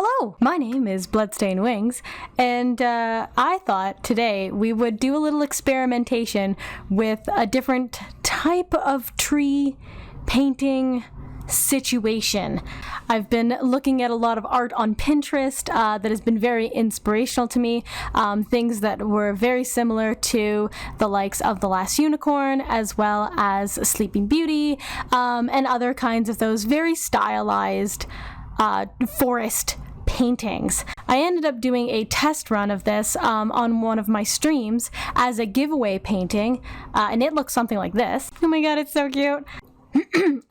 Hello, my name is Bloodstained Wings, and I thought today we would do a little experimentation with a different type of tree painting situation. I've been looking at a lot of art on Pinterest that has been very inspirational to me, things that were very similar to the likes of The Last Unicorn, as well as Sleeping Beauty, and other kinds of those very stylized forest paintings. I ended up doing a test run of this on one of my streams as a giveaway painting, and it looks something like this. Oh my god, it's so cute.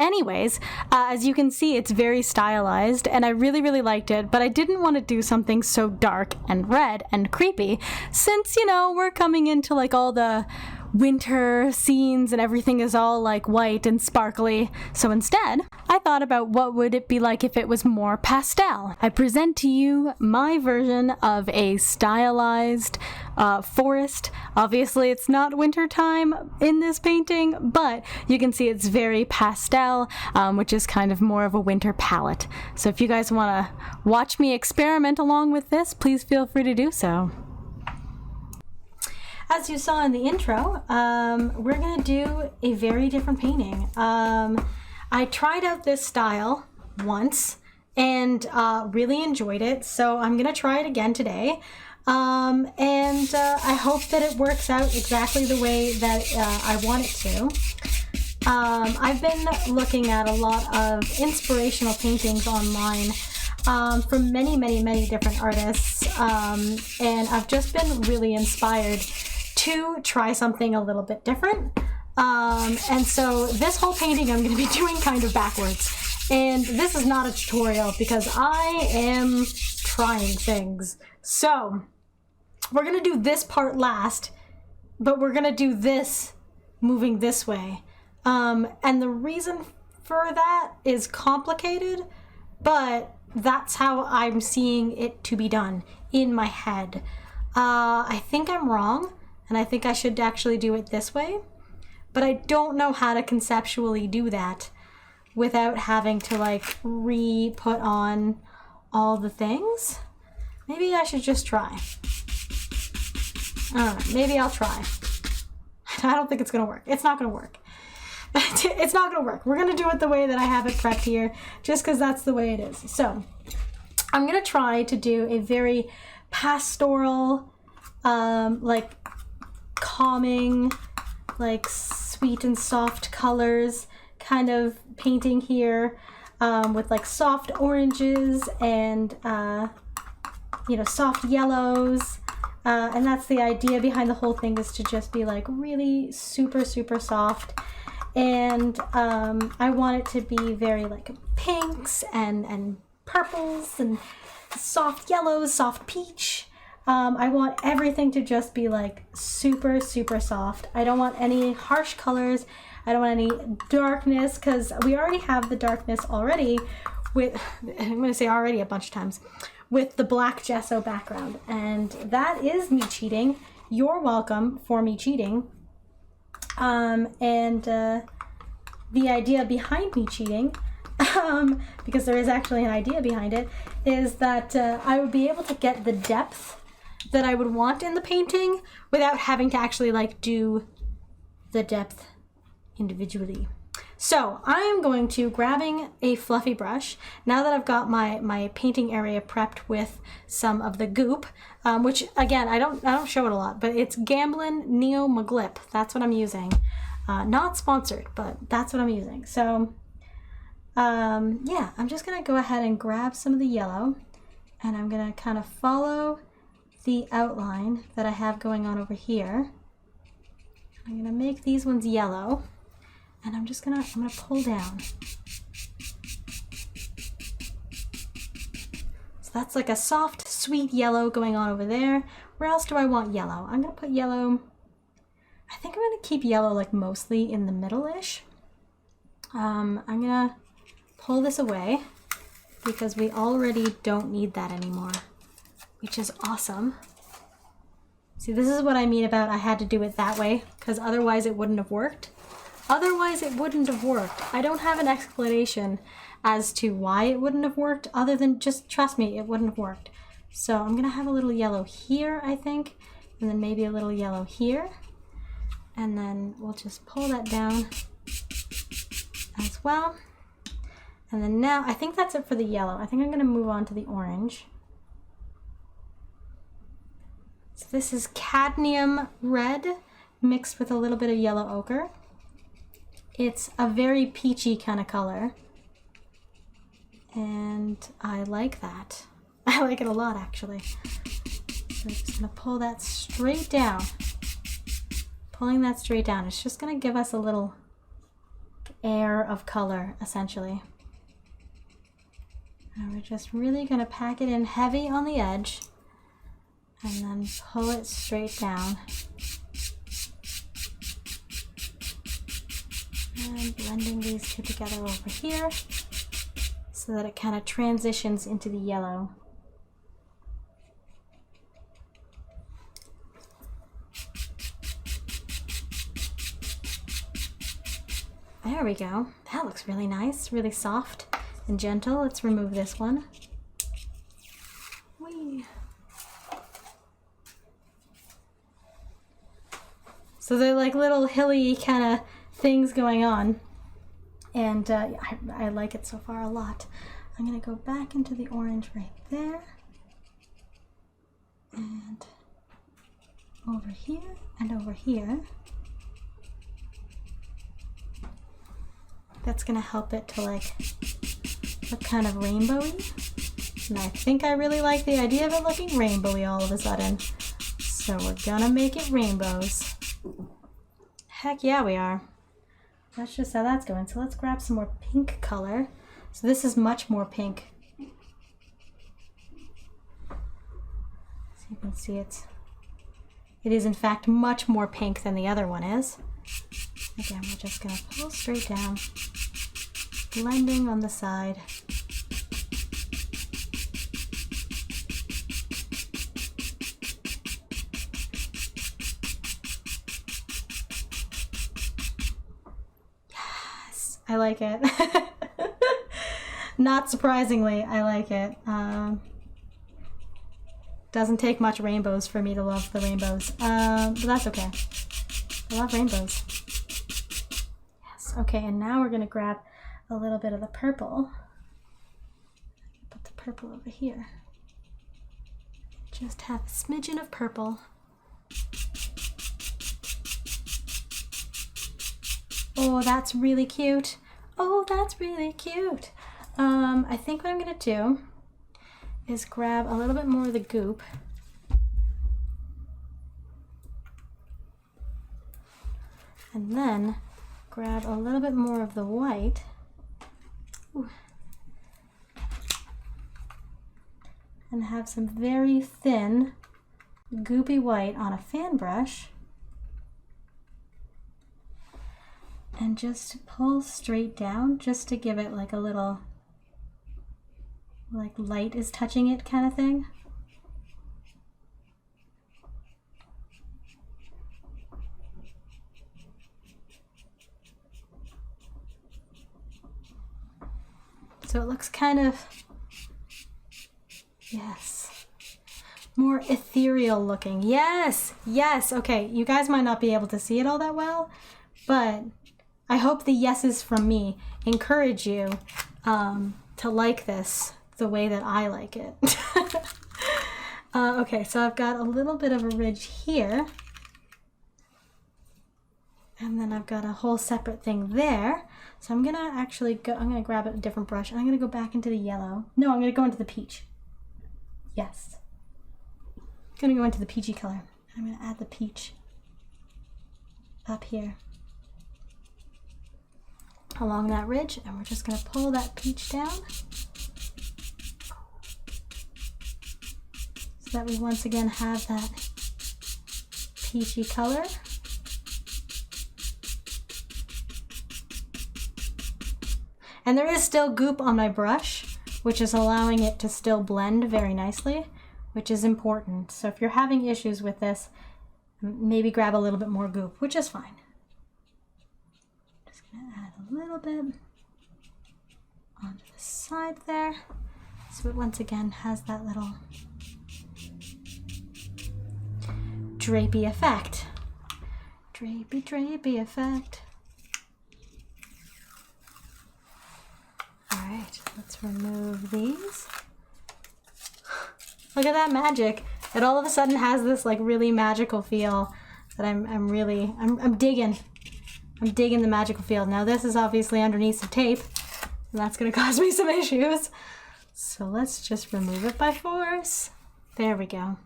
Anyways, as you can see, it's very stylized, and I really liked it, but I didn't want to do something so dark and red and creepy, since, you know, we're coming into like all the winter scenes and everything is all like white and sparkly. So instead, I thought about what would it be like if it was more pastel. I present to you my version of a stylized forest. Obviously, it's not winter time in this painting, but you can see it's very pastel, which is kind of more of a winter palette. So if you guys want to watch me experiment along with this, please feel free to do so. As you saw in the intro, we're going to do a very different painting. I tried out this style once and really enjoyed it, so I'm going to try it again today. And I hope that it works out exactly the way that I want it to. I've been looking at a lot of inspirational paintings online from many different artists, and I've just been really inspired to try something a little bit different. And so this whole painting I'm going to be doing kind of backwards. And this is not a tutorial because I am trying things. So we're going to do this part last, but we're going to do this moving this way. And the reason for that is complicated, but that's how I'm seeing it to be done in my head. I think I'm wrong, and I think I should actually do it this way, but I don't know how to conceptually do that without having to like re-put on all the things. Maybe I should just try. I don't know, maybe I'll try. I don't think it's gonna work. It's not gonna work. It's not gonna work. We're gonna do it the way that I have it prepped here, just because that's the way it is. So I'm gonna try to do a very pastoral, like calming, like sweet and soft colors kind of painting here, with like soft oranges and you know, soft yellows, and that's the idea behind the whole thing, is to just be like really super soft. And I want it to be very like pinks and purples and soft yellows, soft peach. I want everything to just be like super soft. I don't want any harsh colors. I don't want any darkness, because we already have the darkness already with, I'm going to say already a bunch of times, with the black gesso background. And that is me cheating. You're welcome for me cheating. The idea behind me cheating, because there is actually an idea behind it, is that I would be able to get the depth that I would want in the painting without having to actually like do the depth individually. So I am going to grabbing a fluffy brush now that I've got my painting area prepped with some of the goop, which again I don't show it a lot, but it's Gamblin Neo Maglip. That's what I'm using. Not sponsored, but that's what I'm using. So yeah, I'm just gonna go ahead and grab some of the yellow, and I'm gonna kind of follow the outline that I have going on over here. I'm gonna make these ones yellow, and I'm gonna pull down. So that's like a soft, sweet yellow going on over there. Where else do I want yellow? I'm gonna put yellow, I think I'm gonna keep yellow like mostly in the middle-ish. I'm gonna pull this away because we already don't need that anymore, which is awesome. See, this is what I mean about I had to do it that way, because otherwise it wouldn't have worked. I don't have an explanation as to why it wouldn't have worked, other than just trust me, it wouldn't have worked. So I'm gonna have a little yellow here, I think, and then maybe a little yellow here. And then we'll just pull that down as well. And then now, I think that's it for the yellow. I think I'm gonna move on to the orange. So this is cadmium red mixed with a little bit of yellow ochre. It's a very peachy kind of color. And I like that. I like it a lot, actually. So I'm just gonna pull that straight down. Pulling that straight down, it's just gonna give us a little air of color, essentially. And we're just really gonna pack it in heavy on the edge and then pull it straight down. And blending these two together over here so that it kind of transitions into the yellow. There we go. That looks really nice, really soft and gentle. Let's remove this one. Whee. So they're like little hilly kind of things going on. And I like it so far a lot. I'm gonna go back into the orange right there. And over here and over here. That's gonna help it to like look kind of rainbowy. And I think I really like the idea of it looking rainbowy all of a sudden. So we're gonna make it rainbows. Heck yeah, we are. That's just how that's going. So let's grab some more pink color. So this is much more pink. So you can see it is in fact much more pink than the other one is. Again, we're just gonna pull straight down, blending on the side. Yes, I like it. Not surprisingly, I like it. Doesn't take much rainbows for me to love the rainbows, but that's okay. I love rainbows. Yes, okay, and now we're gonna grab a little bit of the purple. Put the purple over here. Just have a smidgen of purple. Oh, that's really cute. Oh, that's really cute. I think what I'm gonna do is grab a little bit more of the goop. And then grab a little bit more of the white. Ooh. And have some very thin, goopy white on a fan brush. And just pull straight down just to give it like a little, like light is touching it kind of thing. So it looks kind of, yes, more ethereal looking. Yes, yes. Okay, you guys might not be able to see it all that well, but I hope the yeses from me encourage you to like this the way that I like it. Okay, so I've got a little bit of a ridge here. And then I've got a whole separate thing there. So I'm gonna actually go, I'm gonna grab a different brush and I'm gonna go back into the yellow. No, I'm gonna go into the peach. Yes. I'm gonna go into the peachy color. I'm gonna add the peach up here along that ridge, and we're just gonna pull that peach down so that we once again have that peachy color. And there is still goop on my brush, which is allowing it to still blend very nicely, which is important. So if you're having issues with this, maybe grab a little bit more goop, which is fine. Just gonna add a little bit onto the side there. So it once again has that little drapey effect. Drapey, drapey effect. Alright, let's remove these. Look at that magic. It all of a sudden has this like really magical feel that I'm digging. I'm digging the magical feel. Now this is obviously underneath some tape, and that's gonna cause me some issues. So let's just remove it by force. There we go.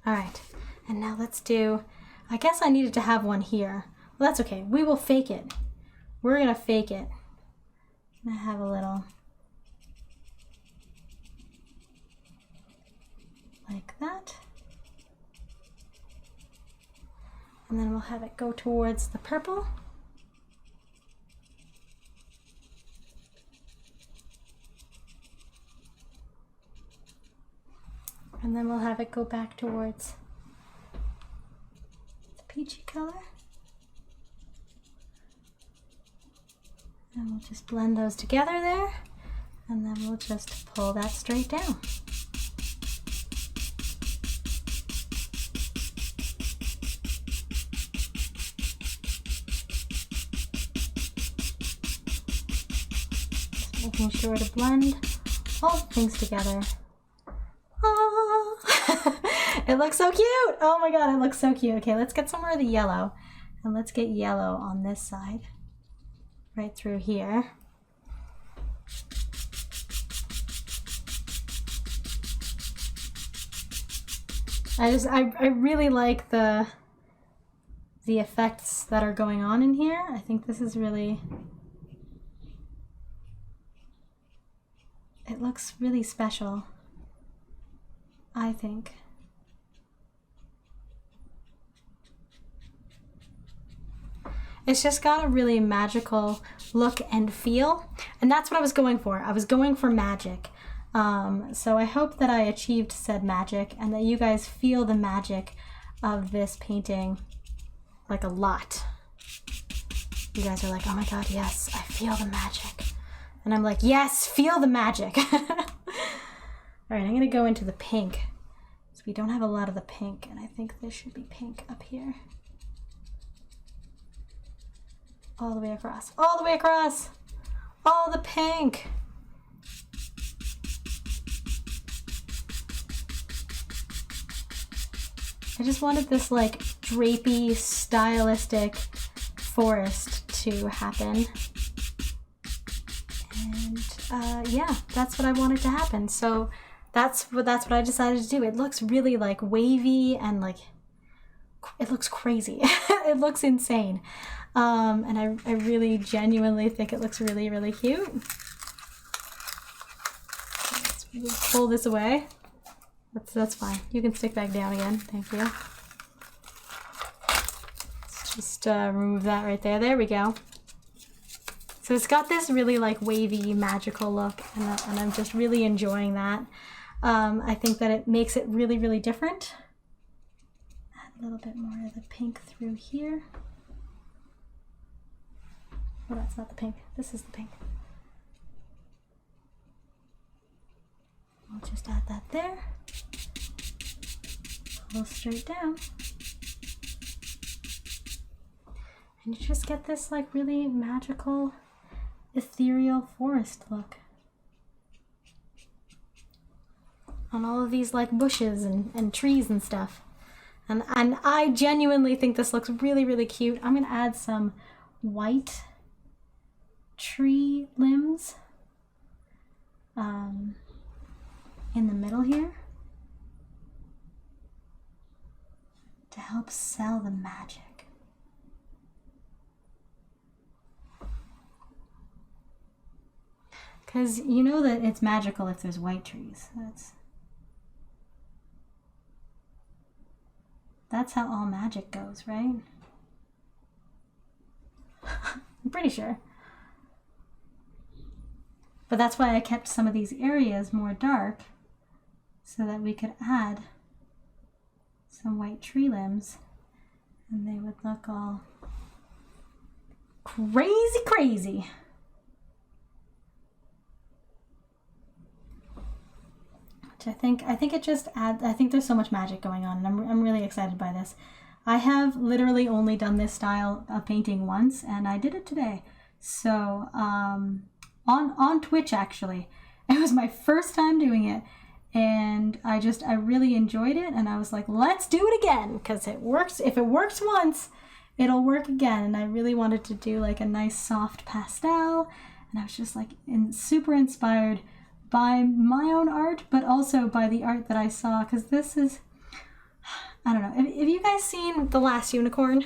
All right, and now let's do, I guess I needed to have one here. Well, that's okay, we will fake it. We're gonna fake it. I'm gonna have a little, like that. And then we'll have it go towards the purple. And then we'll have it go back towards the peachy color. And we'll just blend those together there. And then we'll just pull that straight down. Just making sure to blend all the things together. It looks so cute! Oh my god, it looks so cute. Okay, let's get some more of the yellow. And let's get yellow on this side. Right through here. I really like the effects that are going on in here. I think this is really, it looks really special, I think. It's just got a really magical look and feel, and that's what I was going for. I was going for magic. So I hope that I achieved said magic and that you guys feel the magic of this painting like a lot. You guys are like, oh my god, yes, I feel the magic. And I'm like, yes, feel the magic. All right, I'm gonna go into the pink. So we don't have a lot of the pink, and I think this should be pink up here. All the way across, all the way across, all the pink. I just wanted this like drapey, stylistic forest to happen. And yeah, that's what I wanted to happen. So that's what I decided to do. It looks really like wavy and like, it looks crazy. It looks insane. And I really genuinely think it looks really, really cute. Let's pull this away. That's fine. You can stick back down again. Thank you. Let's just remove that right there. There we go. So it's got this really like wavy, magical look, and I'm just really enjoying that. I think that it makes it really, really different. Add a little bit more of the pink through here. Oh, that's not the pink. This is the pink. I'll just add that there. Pull straight down. And you just get this like really magical, ethereal forest look. On all of these like bushes and trees and stuff. And I genuinely think this looks really, really cute. I'm gonna add some white tree limbs in the middle here to help sell the magic. Because you know that it's magical if there's white trees. That's how all magic goes, right? I'm pretty sure. But that's why I kept some of these areas more dark so that we could add some white tree limbs and they would look all crazy, crazy. Which I think it just adds, I think there's so much magic going on, and I'm really excited by this. I have literally only done this style of painting once, and I did it today. So, on Twitch, actually. It was my first time doing it, and I really enjoyed it, and I was like, let's do it again, because it works. If it works once, it'll work again. And I really wanted to do like a nice soft pastel, and I was just like super inspired by my own art, but also by the art that I saw, because this is, I don't know, have you guys seen The Last Unicorn?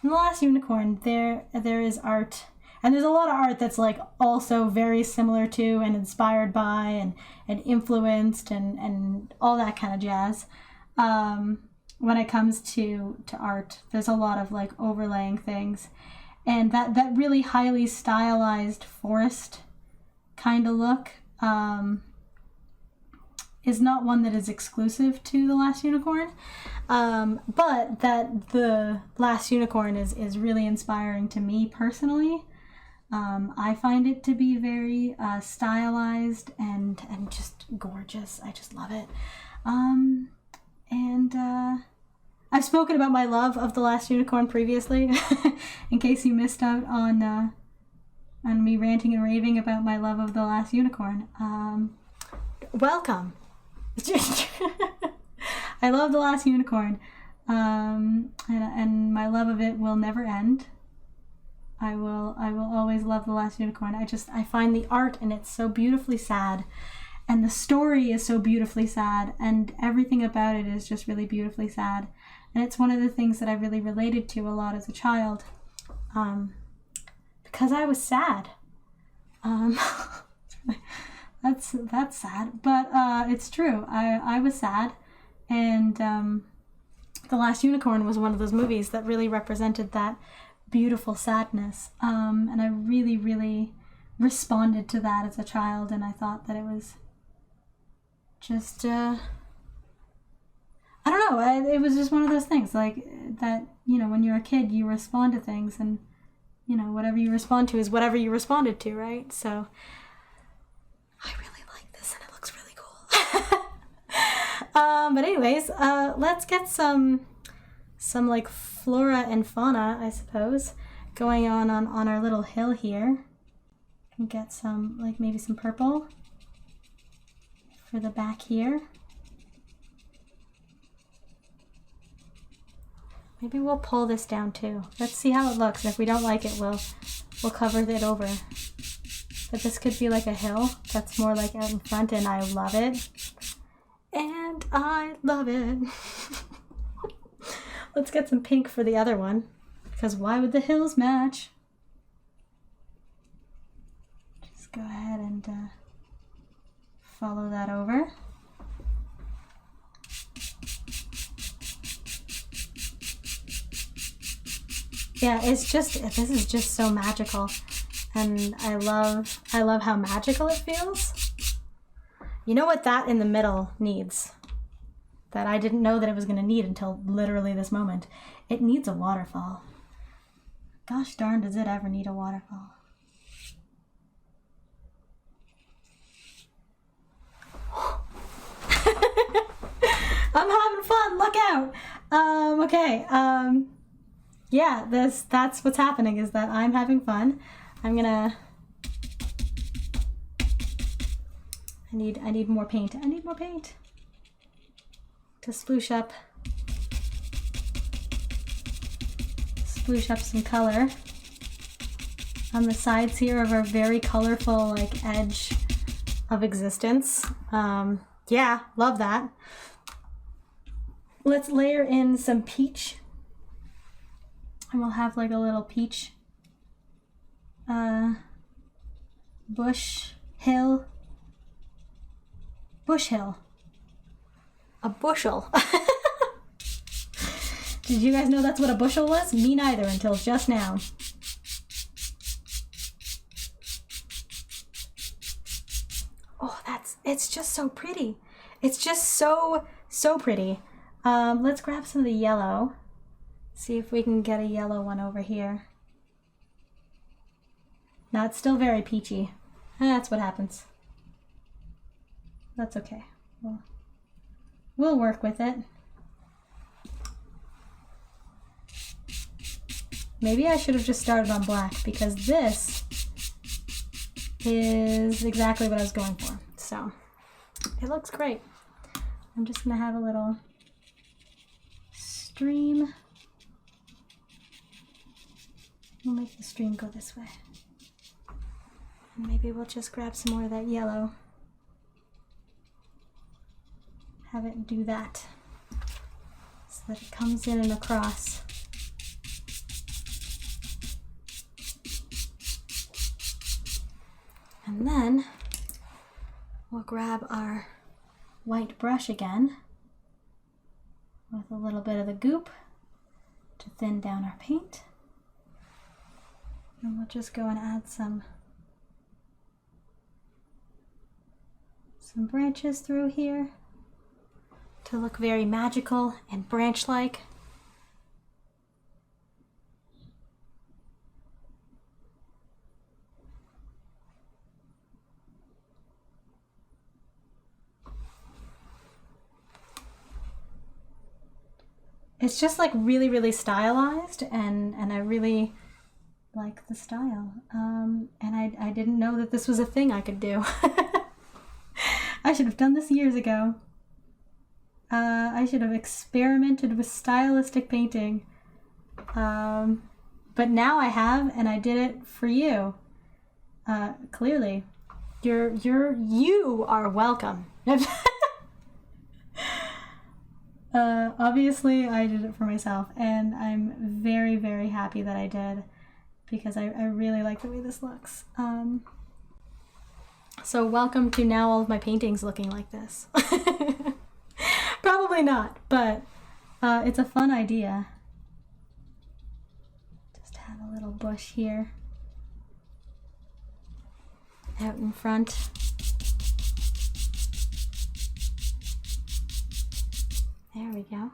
In The Last Unicorn, there is art, and there's a lot of art that's like also very similar to and inspired by and influenced and all that kind of jazz. When it comes to art, there's a lot of like overlaying things, and that really highly stylized forest kind of look is not one that is exclusive to The Last Unicorn, but that The Last Unicorn is really inspiring to me personally. I find it to be very stylized and just gorgeous. I just love it. I've spoken about my love of The Last Unicorn previously, in case you missed out on me ranting and raving about my love of The Last Unicorn. Welcome. I love The Last Unicorn, and my love of it will never end. I will always love The Last Unicorn. I find the art in it so beautifully sad, and the story is so beautifully sad, and everything about it is just really beautifully sad. And it's one of the things that I really related to a lot as a child, because I was sad. That's sad, but it's true. I was sad, and The Last Unicorn was one of those movies that really represented that beautiful sadness, and I really, really responded to that as a child, and I thought that it was just I don't know, it was just one of those things like that, you know, when you're a kid you respond to things, and you know, whatever you respond to is whatever you responded to, right? So I really like this, and it looks really cool. But anyways, let's get some like flora and fauna, I suppose, going on our little hill here. And get some, like maybe some purple for the back here. Maybe we'll pull this down too. Let's see how it looks. If we don't like it, we'll cover it over. But this could be like a hill that's more like out in front, and I love it. And I love it. Let's get some pink for the other one, because why would the hills match? Just go ahead and follow that over. Yeah, this is just so magical, and I love how magical it feels. You know what that in the middle needs? That I didn't know that it was going to need until literally this moment. It needs a waterfall. Gosh darn, does it ever need a waterfall? I'm having fun, look out! Okay, yeah, that's what's happening, is that I'm having fun. I'm gonna... I need more paint. I need more paint to sploosh up some color on the sides here of our very colorful like edge of existence. Yeah, love that. Let's layer in some peach, and we'll have like a little peach bush hill. A bushel. Did you guys know that's what a bushel was? Me neither, until just now. Oh, it's just so pretty. It's just so pretty. Let's grab some of the yellow. See if we can get a yellow one over here. Now it's still very peachy. That's what happens. That's okay. We'll work with it. Maybe I should have just started on black, because this is exactly what I was going for. So it looks great. I'm just gonna have a little stream. We'll make the stream go this way. And maybe we'll just grab some more of that yellow. Have it do that so that it comes in and across. And then we'll grab our white brush again with a little bit of the goop to thin down our paint. And we'll just go and add some branches through here to look very magical and branch-like. It's just like really, really stylized, and I really like the style. And I didn't know that this was a thing I could do. I should have done this years ago. I should have experimented with stylistic painting. But now I have, and I did it for you. Clearly. You are welcome. Obviously I did it for myself, and I'm very, very happy that I did, because I really like the way this looks. So welcome to now all of my paintings looking like this. Probably not, but it's a fun idea. Just have a little bush here out in front. There we go.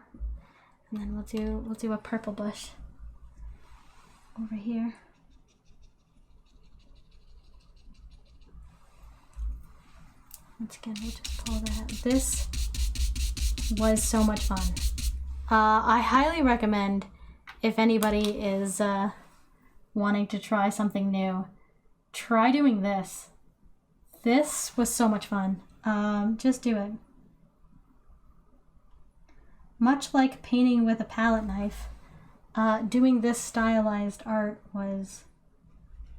And then we'll do a purple bush over here. Once again, we'll just pull that out. This was so much fun. I highly recommend, if anybody is wanting to try something new, try doing this. This was so much fun. Just do it. Much like painting with a palette knife, doing this stylized art was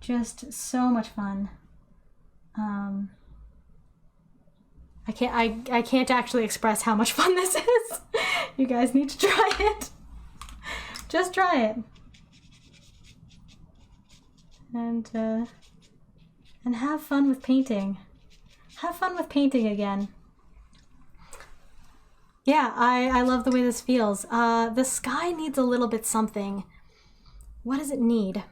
just so much fun. I can't actually express how much fun this is. You guys need to try it. Just try it. And have fun with painting. Have fun with painting again. Yeah, I love the way this feels. The sky needs a little bit something. What does it need?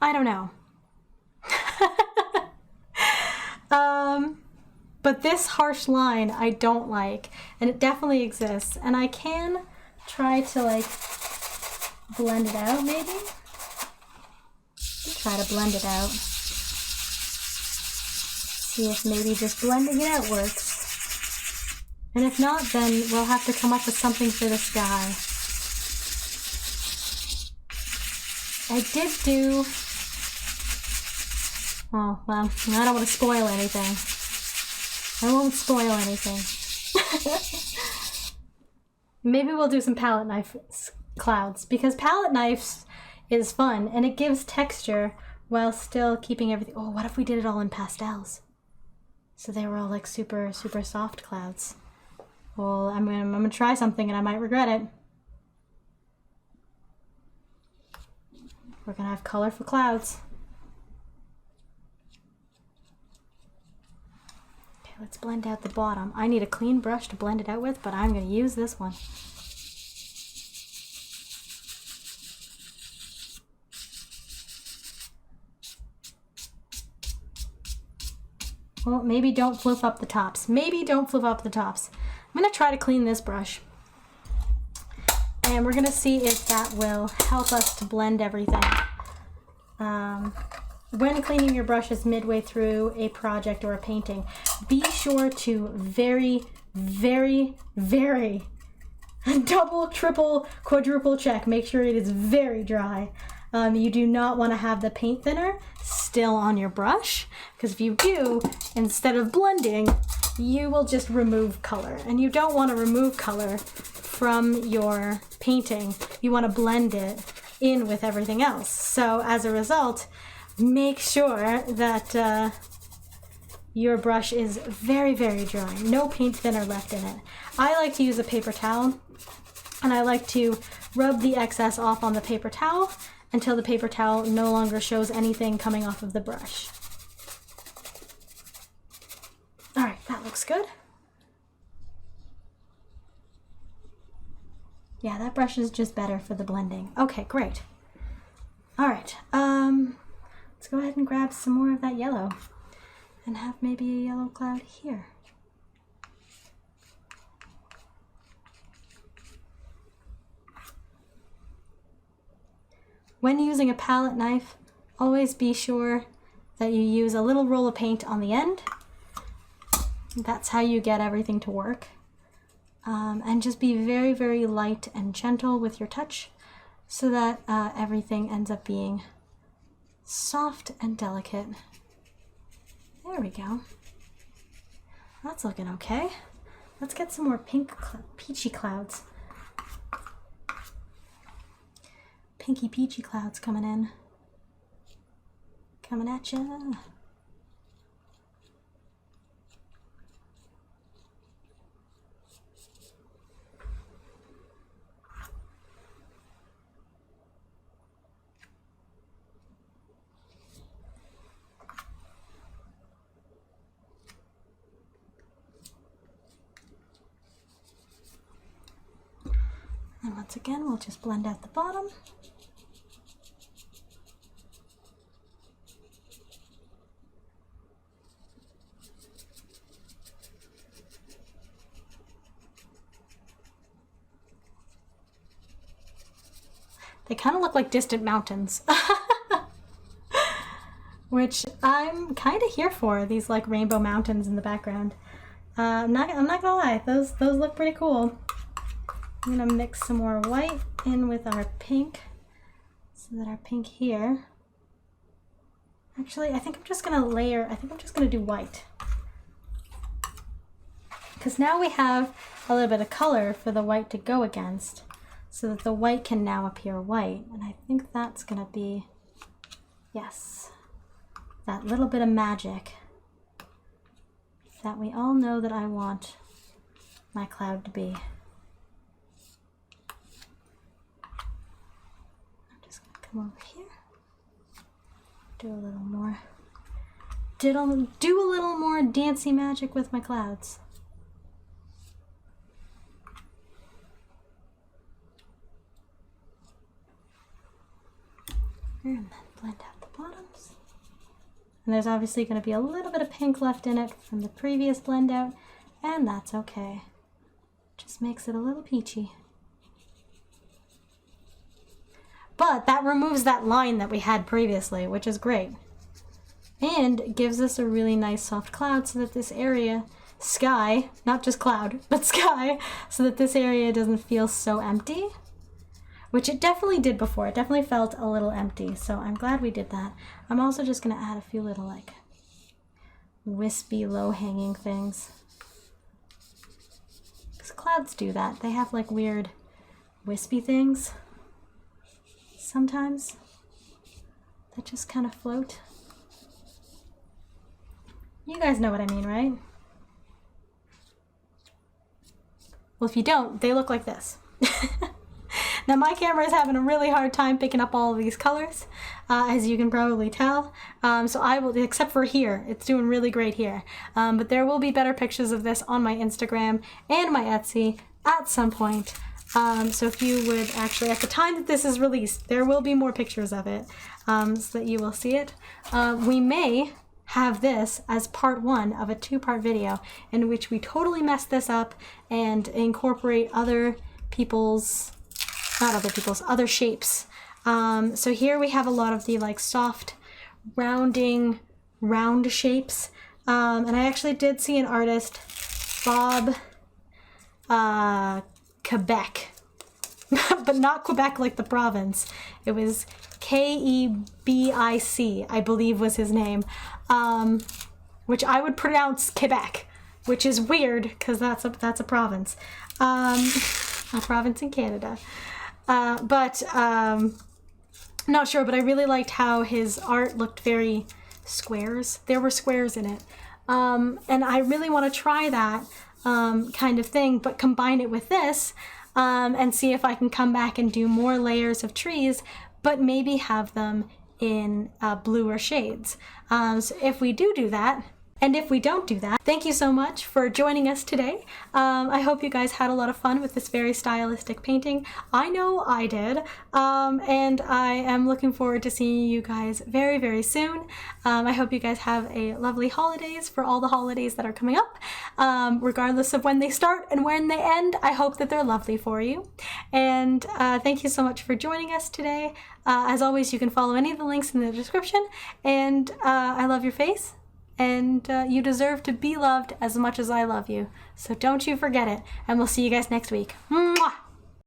I don't know. But this harsh line I don't like, and it definitely exists. And I can try to like blend it out, maybe? Try to blend it out. See if maybe just blending it out works. And if not, then we'll have to come up with something for the sky. I did do... Oh, well, I don't want to spoil anything. I won't spoil anything. Maybe we'll do some palette knife clouds, because palette knives is fun, and it gives texture while still keeping everything... Oh, what if we did it all in pastels? So they were all like super, super soft clouds. Well, I'm gonna try something and I might regret it. We're gonna have colorful clouds. Okay, let's blend out the bottom. I need a clean brush to blend it out with, but I'm gonna use this one. Well, maybe don't fluff up the tops. Maybe don't fluff up the tops. I'm gonna try to clean this brush. And we're gonna see if that will help us to blend everything when cleaning your brushes midway through a project or a painting, be sure to very, very, very double, triple, quadruple check. Make sure it is very dry. You do not want to have the paint thinner still on your brush, because if you do, instead of blending, you will just remove color. And you don't want to remove color from your painting. You want to blend it in with everything else. So as a result, make sure that your brush is very, very dry. No paint thinner left in it. I like to use a paper towel, and I like to rub the excess off on the paper towel until the paper towel no longer shows anything coming off of the brush. All right, that looks good. Yeah, that brush is just better for the blending. Okay, great. All right, let's go ahead and grab some more of that yellow and have maybe a yellow cloud here. When using a palette knife, always be sure that you use a little roll of paint on the end. That's how you get everything to work. And just be very, very light and gentle with your touch so that everything ends up being soft and delicate. There we go. That's looking okay. Let's get some more pink, peachy clouds. Pinky peachy clouds coming in. Coming at you. And once again, we'll just blend out the bottom. They kind of look like distant mountains, which I'm kind of here for, these like rainbow mountains in the background. I'm not gonna lie, those look pretty cool. I'm gonna mix some more white in with our pink so that our pink here, actually I think I'm just gonna do white. Because now we have a little bit of color for the white to go against, so that the white can now appear white. And I think that's gonna be, yes, that little bit of magic that we all know that I want my cloud to be. I'm just gonna come over here, do a little more, do a little more dancey magic with my clouds. And then blend out the bottoms. And there's obviously going to be a little bit of pink left in it from the previous blend out, and that's okay. Just makes it a little peachy. But that removes that line that we had previously, which is great. And gives us a really nice soft cloud so that this area, sky, not just cloud, but sky, so that this area doesn't feel so empty. Which it definitely did before. It definitely felt a little empty, so I'm glad we did that. I'm also just gonna add a few little like wispy, low-hanging things. Because clouds do that. They have like weird wispy things sometimes that just kind of float. You guys know what I mean, right? Well, if you don't, they look like this. Now my camera is having a really hard time picking up all of these colors, as you can probably tell. So I will, except for here, it's doing really great here. But there will be better pictures of this on my Instagram and my Etsy at some point. So if you would actually, at the time that this is released, there will be more pictures of it, so that you will see it. We may have this as part one of a two-part video in which we totally mess this up and incorporate other people's, not other people's, other shapes So here we have a lot of the like soft round shapes. And I actually did see an artist, Bob Quebec, but not Quebec like the province. It was Kebic, I believe was his name, which I would pronounce Quebec, which is weird because that's a province, a province in Canada. Not sure, but I really liked how his art looked very squares. There were squares in it. And I really want to try that kind of thing, but combine it with this and see if I can come back and do more layers of trees, but maybe have them in bluer shades. So if we do that, and if we don't do that, thank you so much for joining us today. I hope you guys had a lot of fun with this very stylistic painting. I know I did, and I am looking forward to seeing you guys very, very soon. I hope you guys have a lovely holidays for all the holidays that are coming up. Regardless of when they start and when they end, I hope that they're lovely for you. And thank you so much for joining us today. As always, you can follow any of the links in the description, and I love your face. And you deserve to be loved as much as I love you. So don't you forget it. And we'll see you guys next week.